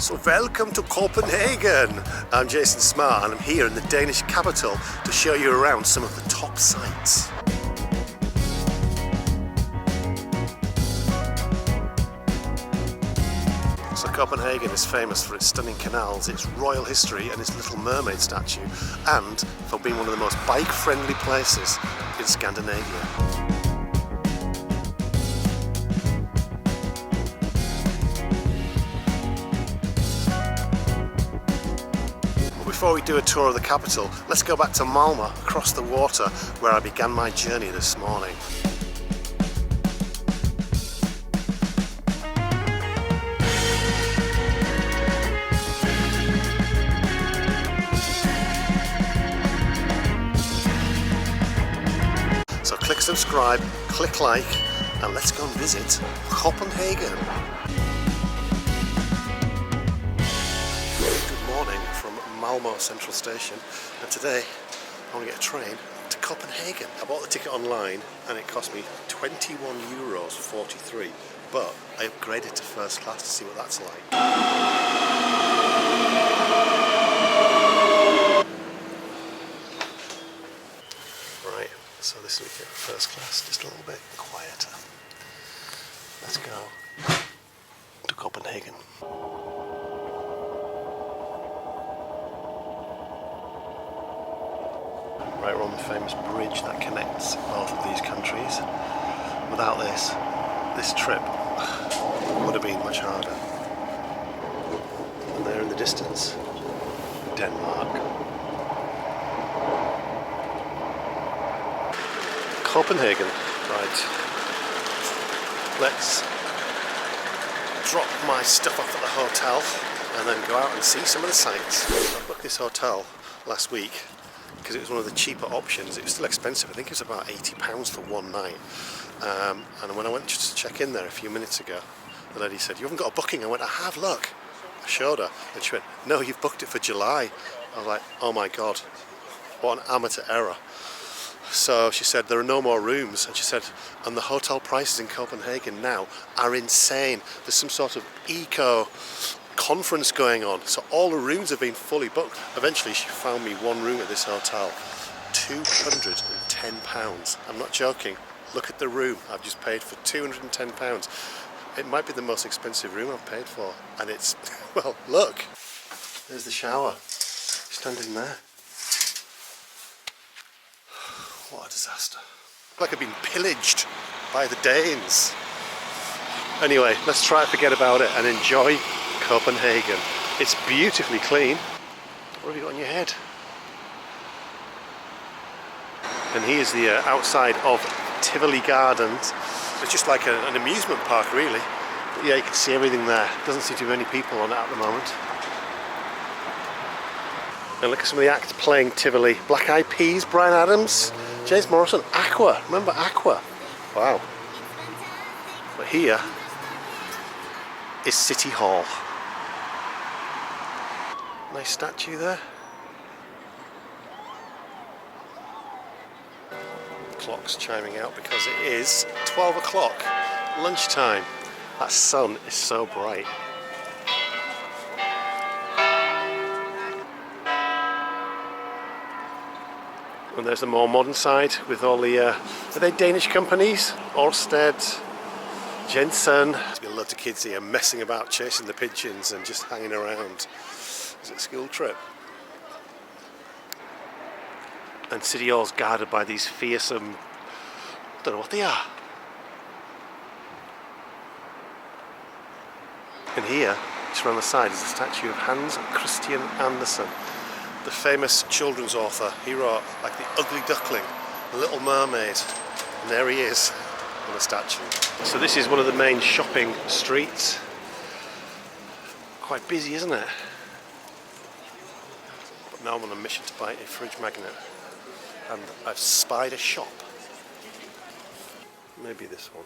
So welcome to Copenhagen. I'm Jason Smart and I'm here in the Danish capital to show you around some of the top sights. So Copenhagen is famous for its stunning canals, its royal history and its Little Mermaid statue, and for being one of the most bike-friendly places in Scandinavia. Before we do a tour of the capital, let's go back to Malmo, across the water, where I began my journey this morning. So click subscribe, click like, and let's go and visit Copenhagen. Malmo Central Station, and today I want to get a train to Copenhagen. I bought the ticket online and it cost me €21.43, but I upgraded to first class to see what that's like. Right, so this week at first class, just a little bit quieter. Let's go to Copenhagen. Right, we're on the famous bridge that connects both of these countries. Without this trip would have been much harder. And there in the distance, Denmark. Copenhagen. Right. Let's drop my stuff off at the hotel and then go out and see some of the sights. I booked this hotel last week because it was one of the cheaper options. It was still expensive. I think it was about £80 for one night. And when I went just to check in there a few minutes ago, the lady said, "You haven't got a booking?" I went, "I have, look." I showed her and she went, "No, you've booked it for July." I was like, oh my God, what an amateur error. So she said, "There are no more rooms." And she said, "And the hotel prices in Copenhagen now are insane. There's some sort of eco conference going on, so all the rooms have been fully booked." Eventually she found me one room at this hotel, £210. I'm not joking. Look at the room I've just paid for, £210. It might be the most expensive room I've paid for, and it's, well, look, there's the shower, standing there. What a disaster. Like I've been pillaged by the Danes. Anyway, let's try to forget about it and enjoy Copenhagen. It's beautifully clean. What have you got on your head? And here's the outside of Tivoli Gardens. It's just like an amusement park, really. But yeah, you can see everything there. Doesn't seem to be many people on it at the moment. And look at some of the acts playing Tivoli. Black Eyed Peas, Bryan Adams, James Morrison, Aqua. Remember Aqua? Wow. But here is City Hall. Nice statue there. Clock's chiming out because it is 12 o'clock, lunchtime. That sun is so bright. And there's the more modern side with all the, are they Danish companies? Orsted, Jensen. There's been loads of kids here messing about, chasing the pigeons and just hanging around. Is it a school trip? And City Hall's guarded by these fearsome, I don't know what they are. And here, just around the side, is a statue of Hans Christian Andersen, the famous children's author. He wrote like The Ugly Duckling, The Little Mermaid, and there he is on a statue. So this is one of the main shopping streets. Quite busy, isn't it? But now I'm on a mission to buy a fridge magnet. And I've spied a shop. Maybe this one.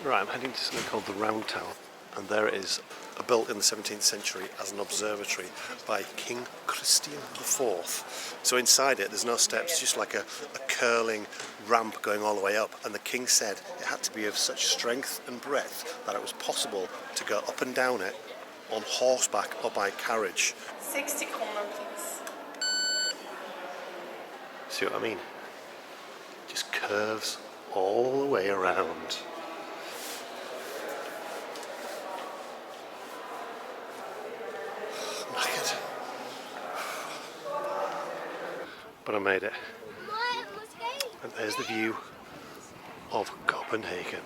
Right, I'm heading to something called the Round Tower. And there it is, built in the 17th century as an observatory by King Christian IV. So inside it, there's no steps, just like a curling ramp going all the way up. And the king said it had to be of such strength and breadth that it was possible to go up and down it on horseback or by carriage. 60 kronor, please. See what I mean? Just curves all the way around. Knackered. But I made it. And there's the view of Copenhagen.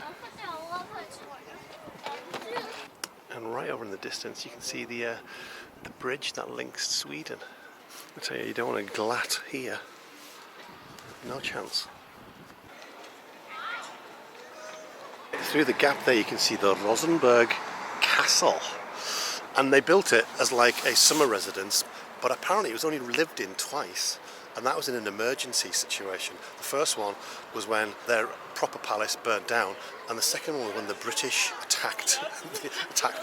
And right over in the distance you can see the bridge that links Sweden. I tell you, you don't want to glat here. No chance. Through the gap there you can see the Rosenborg Castle. And they built it as like a summer residence, but apparently it was only lived in twice. And that was in an emergency situation. The first one was when their proper palace burnt down, and the second one was when the British attacked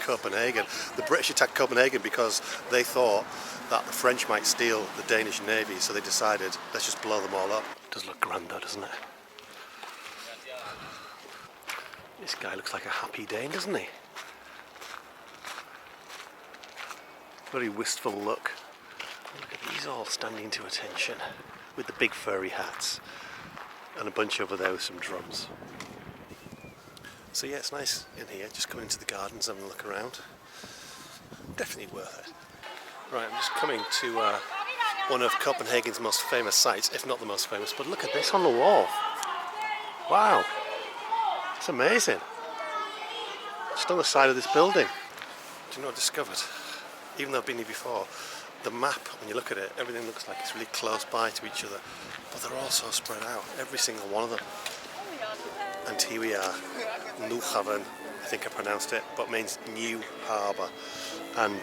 Copenhagen. The British attacked Copenhagen because they thought that the French might steal the Danish navy, so they decided, let's just blow them all up. Does look grand though, doesn't it? This guy looks like a happy Dane, doesn't he? Very wistful look. Look at these all standing to attention with the big furry hats, and a bunch over there with some drums. So yeah, it's nice in here, just coming into the gardens, having a look around. Definitely worth it. Right, I'm just coming to one of Copenhagen's most famous sites, if not the most famous, but look at this on the wall. Wow, it's amazing. Just on the side of this building. Do you know what I discovered? Even though I've been here before, the map, when you look at it, everything looks like it's really close by to each other, but they're all so spread out, every single one of them. And here we are, Nyhavn, I think I pronounced it, but means new harbour. And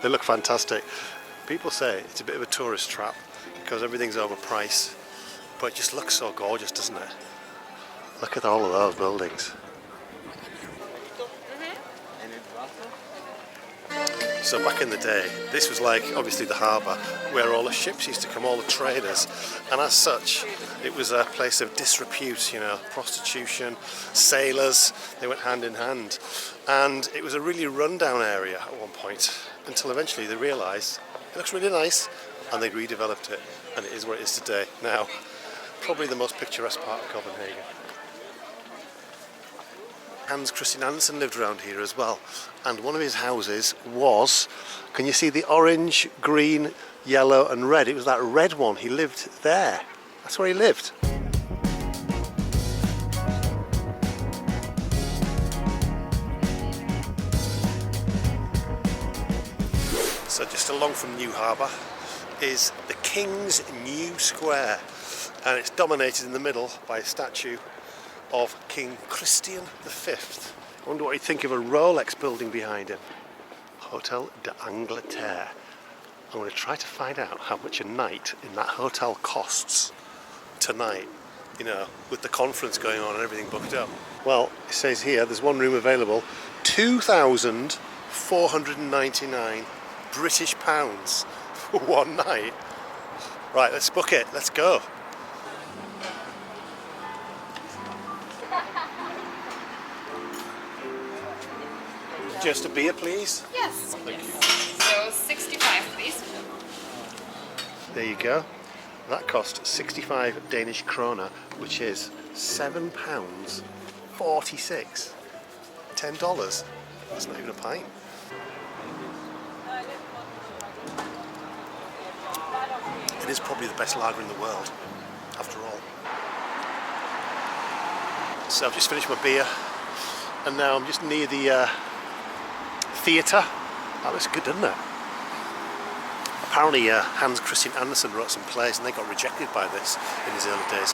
they look fantastic. People say it's a bit of a tourist trap because everything's overpriced, but it just looks so gorgeous, doesn't it? Look at all of those buildings. So back in the day, this was like obviously the harbour where all the ships used to come, all the traders, and as such it was a place of disrepute, you know, prostitution, sailors, they went hand in hand, and it was a really rundown area at one point until eventually they realised it looks really nice and they redeveloped it, and it is where it is today. Now, probably the most picturesque part of Copenhagen. Hans Christian Andersen lived around here as well, and one of his houses was, can you see the orange, green, yellow and red? It was that red one, he lived there. That's where he lived. So just along from New Harbour is the King's New Square, and it's dominated in the middle by a statue of King Christian V. I wonder what he'd think of a Rolex building behind him. Hotel d'Angleterre. I'm going to try to find out how much a night in that hotel costs tonight, you know, with the conference going on and everything booked up. Well, it says here there's one room available, £2,499 British pounds for one night. Right, let's book it, let's go. Just a beer, please. Yes. Thank you. So 65, please. There you go. That cost 65 Danish kroner, which is £7.46. $10. That's not even a pint. It is probably the best lager in the world, after all. So I've just finished my beer, and now I'm just near the theatre. That looks good, doesn't it? Apparently Hans Christian Andersen wrote some plays and they got rejected by this in his early days.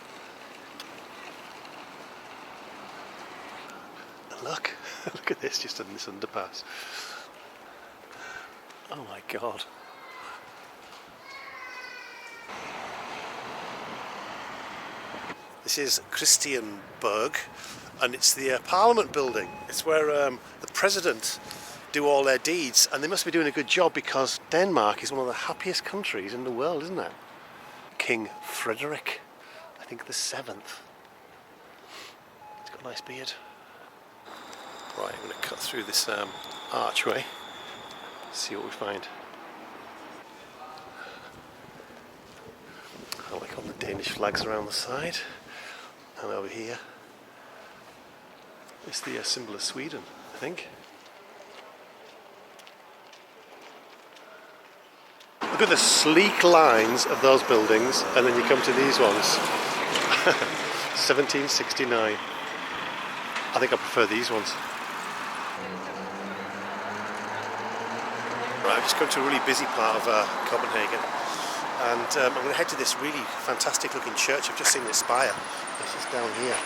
And look, look at this just in this underpass. Oh my god. This is Christianberg, and it's the Parliament building. It's where the president do all their deeds, and they must be doing a good job because Denmark is one of the happiest countries in the world, isn't it? King Frederick, I think the 7th. He's got a nice beard. Right, I'm going to cut through this archway, see what we find. I like all the Danish flags around the side, and over here is the symbol of Sweden, I think. Look at the sleek lines of those buildings, and then you come to these ones. 1769. I think I prefer these ones. Right, I've just come to a really busy part of Copenhagen, and I'm going to head to this really fantastic looking church. I've just seen this spire. This is down here.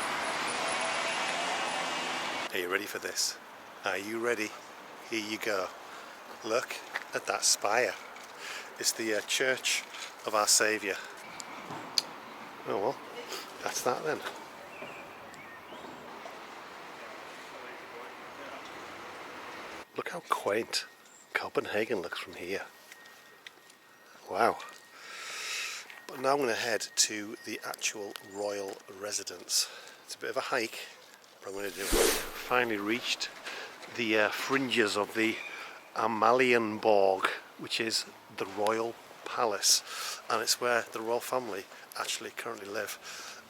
Are you ready for this? Are you ready? Here you go. Look at that spire. It's the Church of Our Saviour. Oh well, that's that then. Look how quaint Copenhagen looks from here. Wow. But now I'm going to head to the actual royal residence. It's a bit of a hike, but I'm going to do it. Finally reached the fringes of the Amalienborg, which is the royal palace, and it's where the royal family actually currently live.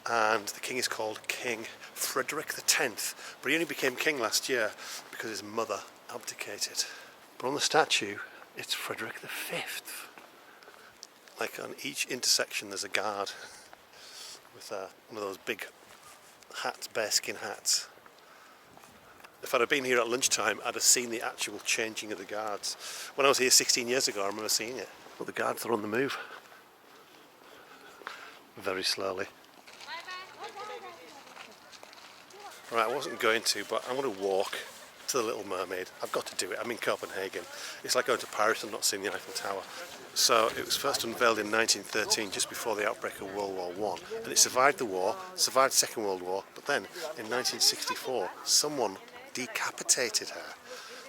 And the king is called King Frederick X, but he only became king last year because his mother abdicated. But on the statue, it's Frederick V. Like on each intersection there's a guard with one of those big hats, bearskin hats. If I'd have been here at lunchtime, I'd have seen the actual changing of the guards. When I was here 16 years ago, I remember seeing it. But the guards are on the move. Very slowly. Right, I wasn't going to, but I'm going to walk to the Little Mermaid. I've got to do it. I'm in Copenhagen. It's like going to Paris and not seeing the Eiffel Tower. So it was first unveiled in 1913, just before the outbreak of World War I. And it survived the war, survived the Second World War, but then in 1964, someone decapitated her.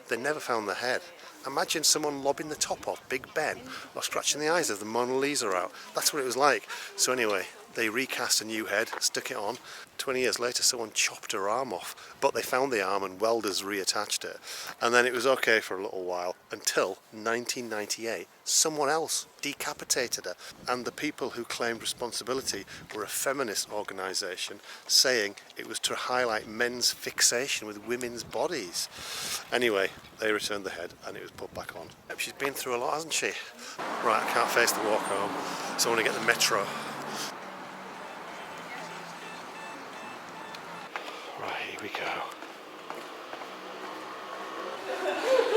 They never found the head. Imagine someone lobbing the top off Big Ben or scratching the eyes of the Mona Lisa out. That's what it was like. So anyway, they recast a new head, stuck it on. 20 years later, someone chopped her arm off, but they found the arm and welders reattached it. And then it was okay for a little while until 1998. Someone else decapitated her, and the people who claimed responsibility were a feminist organisation saying it was to highlight men's fixation with women's bodies. Anyway, they returned the head and it was put back on. She's been through a lot, hasn't she? Right, I can't face the walk home, so I want to get the metro. Right, here we go.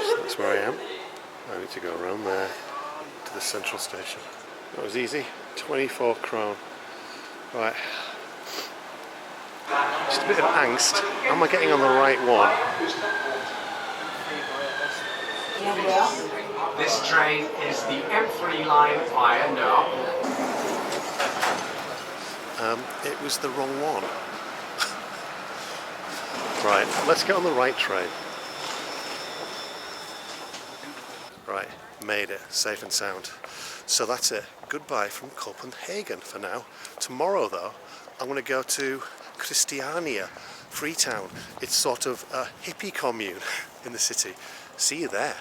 So that's where I am. I need to go around there to the central station. That was easy. 24 krone. Right. Just a bit of angst. Am I getting on the right one? This train is the M3 line via now. It was the wrong one. Right, let's get on the right train. Right, made it, safe and sound. So that's it. Goodbye from Copenhagen for now. Tomorrow, though, I'm going to go to Christiania, Freetown. It's sort of a hippie commune in the city. See you there.